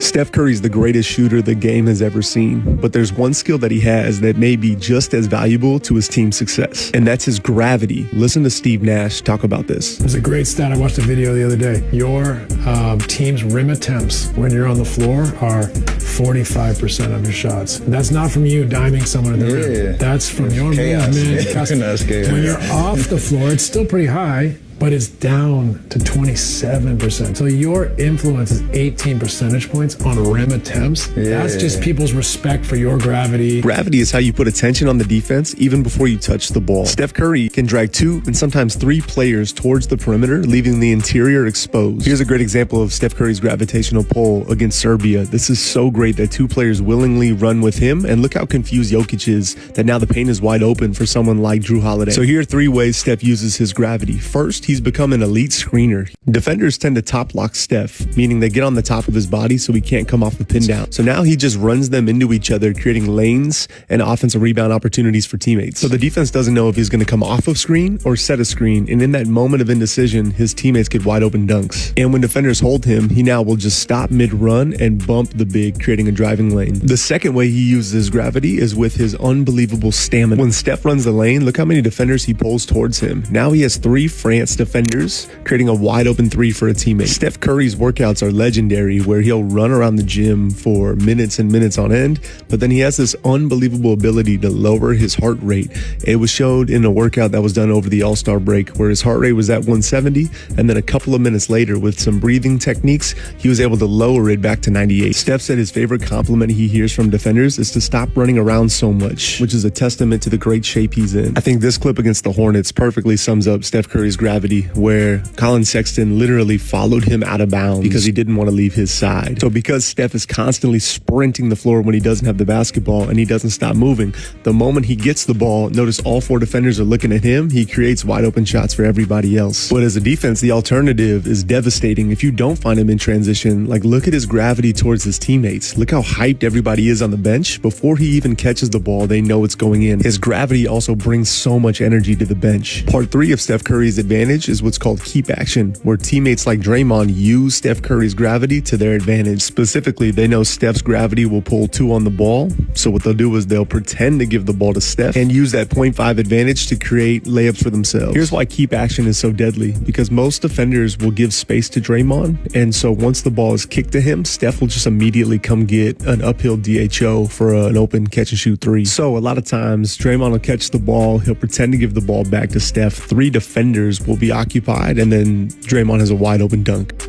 Steph Curry's the greatest shooter the game has ever seen, but there's one skill that he has that may be just as valuable to his team's success, and that's his gravity. Listen to Steve Nash talk about this. There's a great stat. I watched a video the other day. Your team's rim attempts when you're on the floor are 45% of your shots. That's not from you diming someone in the rim. That's from your movement. When you're off the floor, it's still pretty high, but it's down to 27%. So your influence is 18 percentage points on rim attempts. That's just people's respect for your gravity. Gravity is how you put attention on the defense even before you touch the ball. Steph Curry can drag 2 and sometimes 3 players towards the perimeter, leaving the interior exposed. Here's a great example of Steph Curry's gravitational pull against Serbia. This is so great that 2 players willingly run with him, and look how confused Jokic is that now the paint is wide open for someone like Jrue Holiday. So here are 3 ways Steph uses his gravity. First, he's become an elite screener. Defenders tend to top lock Steph, meaning they get on the top of his body so he can't come off the pin down. So now he just runs them into each other, creating lanes and offensive rebound opportunities for teammates. So the defense doesn't know if he's going to come off of screen or set a screen, and in that moment of indecision, his teammates get wide open dunks. And when defenders hold him, he now will just stop mid-run and bump the big, creating a driving lane. The second way he uses his gravity is with his unbelievable stamina. When Steph runs the lane, look how many defenders he pulls towards him. Now he has 3 France defenders, creating a wide open 3 for a teammate. Steph Curry's workouts are legendary, where he'll run around the gym for minutes and minutes on end, but then he has this unbelievable ability to lower his heart rate. It was showed in a workout that was done over the All-Star break, where his heart rate was at 170, and then a couple of minutes later, with some breathing techniques, he was able to lower it back to 98. Steph said his favorite compliment he hears from defenders is to stop running around so much, which is a testament to the great shape he's in. I think this clip against the Hornets perfectly sums up Steph Curry's gravity, where Colin Sexton literally followed him out of bounds because he didn't want to leave his side. So because Steph is constantly sprinting the floor when he doesn't have the basketball and he doesn't stop moving, the moment he gets the ball, notice all 4 defenders are looking at him, he creates wide open shots for everybody else. But as a defense, the alternative is devastating if you don't find him in transition. Like, look at his gravity towards his teammates. Look how hyped everybody is on the bench. Before he even catches the ball, they know it's going in. His gravity also brings so much energy to the bench. Part 3 of Steph Curry's advantage is what's called keep action, where teammates like Draymond use Steph Curry's gravity to their advantage. Specifically, they know Steph's gravity will pull 2 on the ball, so what they'll do is they'll pretend to give the ball to Steph and use that 0.5 advantage to create layups for themselves. Here's why keep action is so deadly, because most defenders will give space to Draymond, and so once the ball is kicked to him, Steph will just immediately come get an uphill DHO for an open catch and shoot 3. So a lot of times, Draymond will catch the ball, he'll pretend to give the ball back to Steph, 3 defenders will be occupied, and then Draymond has a wide open dunk.